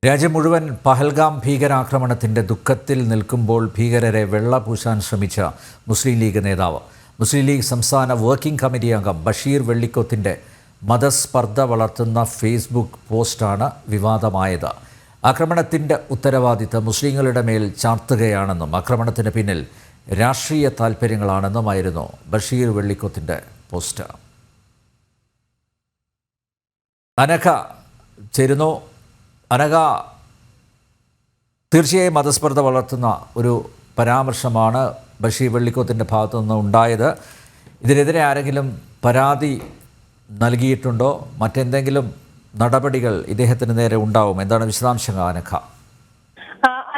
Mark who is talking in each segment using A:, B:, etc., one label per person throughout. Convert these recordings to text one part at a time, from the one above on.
A: രാജ്യം മുഴുവൻ പഹൽഗാം ഭീകരാക്രമണത്തിൻ്റെ ദുഃഖത്തിൽ നിൽക്കുമ്പോൾ ഭീകരരെ വെള്ളപൂശാൻ ശ്രമിച്ച മുസ്ലിം ലീഗ് നേതാവ്, മുസ്ലിം ലീഗ് സംസ്ഥാന വർക്കിംഗ് കമ്മിറ്റി അംഗം ബഷീർ വെള്ളിക്കോത്തിൻ്റെ മതസ്പർദ്ധ വളർത്തുന്ന ഫേസ്ബുക്ക് പോസ്റ്റാണ് വിവാദമായത്. ആക്രമണത്തിൻ്റെ ഉത്തരവാദിത്തം മുസ്ലിങ്ങളുടെ മേൽ ചാർത്തുകയാണെന്നും ആക്രമണത്തിന് പിന്നിൽ രാഷ്ട്രീയ താൽപ്പര്യങ്ങളാണെന്നുമായിരുന്നു ബഷീർ വെള്ളിക്കോത്തിൻ്റെ പോസ്റ്റ്. അനഘ ചേരുന്നു. അനഘ, തീർച്ചയായും മതസ്പർദ്ധ വളർത്തുന്ന ഒരു പരാമർശമാണ് ബഷീർ വെള്ളിക്കോത്തിൻ്റെ ഭാഗത്തു നിന്ന് ഉണ്ടായത്. ഇതിനെതിരെ ആരെങ്കിലും പരാതി നൽകിയിട്ടുണ്ടോ? മറ്റെന്തെങ്കിലും നടപടികൾ ഇദ്ദേഹത്തിന് നേരെ ഉണ്ടാവും? എന്താണ് വിശദാംശങ്ങൾ അനഘ?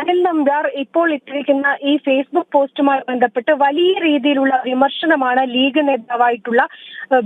B: അനിൽ നമ്പ്യാർ ഇപ്പോൾ ഇട്ടിരിക്കുന്ന ഈ ഫേസ്ബുക്ക് പോസ്റ്റുമായി ബന്ധപ്പെട്ട് വലിയ രീതിയിലുള്ള വിമർശനമാണ് ലീഗ് നേതാവായിട്ടുള്ള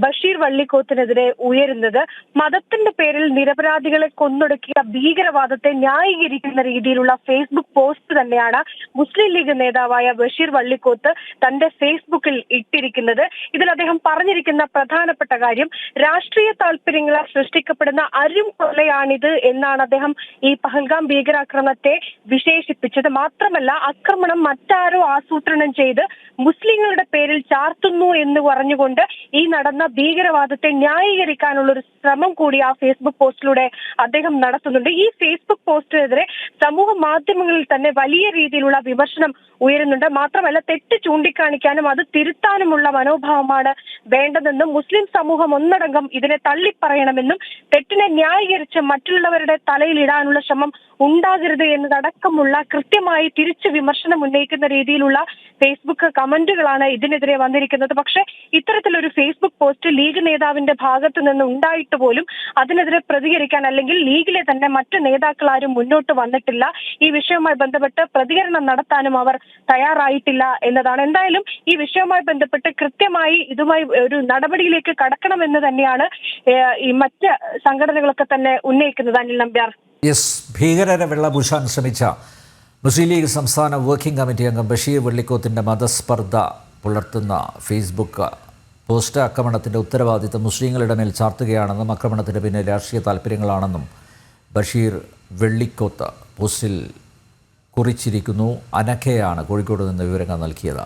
B: ബഷീർ വെള്ളിക്കോത്തിനെതിരെ ഉയരുന്നത്. മതത്തിന്റെ പേരിൽ നിരപരാധികളെ കൊന്നൊടുക്കിയ ഭീകരവാദത്തെ ന്യായീകരിക്കുന്ന രീതിയിലുള്ള ഫേസ്ബുക്ക് പോസ്റ്റ് തന്നെയാണ് മുസ്ലിം ലീഗ് നേതാവായ ബഷീർ വെള്ളിക്കോത്ത് തന്റെ ഫേസ്ബുക്കിൽ ഇട്ടിരിക്കുന്നത്. ഇതിൽ അദ്ദേഹം പറഞ്ഞിരിക്കുന്ന പ്രധാനപ്പെട്ട കാര്യം, രാഷ്ട്രീയ താല്പര്യങ്ങളാൽ സൃഷ്ടിക്കപ്പെടുന്ന അരും കൊലയാണിത് എന്നാണ് അദ്ദേഹം ഈ പഹൽഗാം ഭീകരാക്രമണത്തെ വിശേഷിപ്പിച്ചത്. മാത്രമല്ല, ആക്രമണം മറ്റാരോ ആസൂത്രണം ചെയ്ത് മുസ്ലിങ്ങളുടെ പേരിൽ ചാർത്തുന്നു എന്ന് പറഞ്ഞുകൊണ്ട് ഈ നടന്ന ഭീകരവാദത്തെ ന്യായീകരിക്കാനുള്ള ഒരു ശ്രമം കൂടി ആ ഫേസ്ബുക്ക് പോസ്റ്റിലൂടെ അദ്ദേഹം നടത്തുന്നുണ്ട്. ഈ ഫേസ്ബുക്ക് പോസ്റ്റിനെതിരെ സമൂഹ മാധ്യമങ്ങളിൽ തന്നെ വലിയ രീതിയിലുള്ള വിമർശനം ഉയരുന്നുണ്ട്. മാത്രമല്ല, തെറ്റ് ചൂണ്ടിക്കാണിക്കാനും അത് തിരുത്താനുമുള്ള മനോഭാവമാണ് വേണ്ടതെന്നും മുസ്ലിം സമൂഹം ഒന്നടങ്കം ഇതിനെ തള്ളിപ്പറയണമെന്നും തെറ്റിനെ ന്യായീകരിച്ച് മറ്റുള്ളവരുടെ തലയിൽ ഇടാനുള്ള ശ്രമം ഉണ്ടാകരുത് എന്നതടക്കമുള്ള കൃത്യമായി തിരിച്ചു വിമർശനം ഉന്നയിക്കുന്ന രീതിയിലുള്ള ഫേസ്ബുക്ക് കമന്റുകളാണ് ഇതിനെതിരെ വന്നിരിക്കുന്നത്. പക്ഷേ ഇത്തരത്തിലൊരു ഫേസ്ബുക്ക് പോസ്റ്റ് ലീഗ് നേതാവിന്റെ ഭാഗത്തു നിന്ന് ഉണ്ടായിട്ട് പോലും അതിനെതിരെ പ്രതികരിക്കാൻ അല്ലെങ്കിൽ ലീഗിലെ തന്നെ മറ്റു നേതാക്കൾ ആരും മുന്നോട്ട് വന്നിട്ടില്ല. ഈ വിഷയവുമായി ബന്ധപ്പെട്ട് പ്രതികരണം നടത്താനും അവർ തയ്യാറായിട്ടില്ല എന്നതാണ്. എന്തായാലും ഈ വിഷയവുമായി ബന്ധപ്പെട്ട് കൃത്യമായി ഇതുമായി ഒരു നടപടിയിലേക്ക് കടക്കണമെന്ന് തന്നെയാണ് ഈ മറ്റ് സംഘടനകളൊക്കെ തന്നെ ഉന്നയിക്കുന്നത്. അനിൽ നമ്പ്യാർ,
A: ഭീകരരെ വെള്ളപൂശാൻ ശ്രമിച്ച മുസ്ലിം ലീഗ് സംസ്ഥാന വർക്കിംഗ് കമ്മിറ്റി അംഗം ബഷീർ വെള്ളിക്കോത്തിൻ്റെ മതസ്പർദ്ധ പുലർത്തുന്ന ഫേസ്ബുക്ക് പോസ്റ്റ് ആക്രമണത്തിൻ്റെ ഉത്തരവാദിത്തം മുസ്ലിങ്ങളുടെ മേൽ ചാർത്തുകയാണെന്നും ആക്രമണത്തിന് പിന്നിൽ രാഷ്ട്രീയ താൽപ്പര്യങ്ങളാണെന്നും ബഷീർ വെള്ളിക്കോത്ത് പോസ്റ്റിൽ കുറിച്ചിരിക്കുന്നു. അനഘയാണ് കോഴിക്കോട് നിന്ന് വിവരങ്ങൾ നൽകിയത്.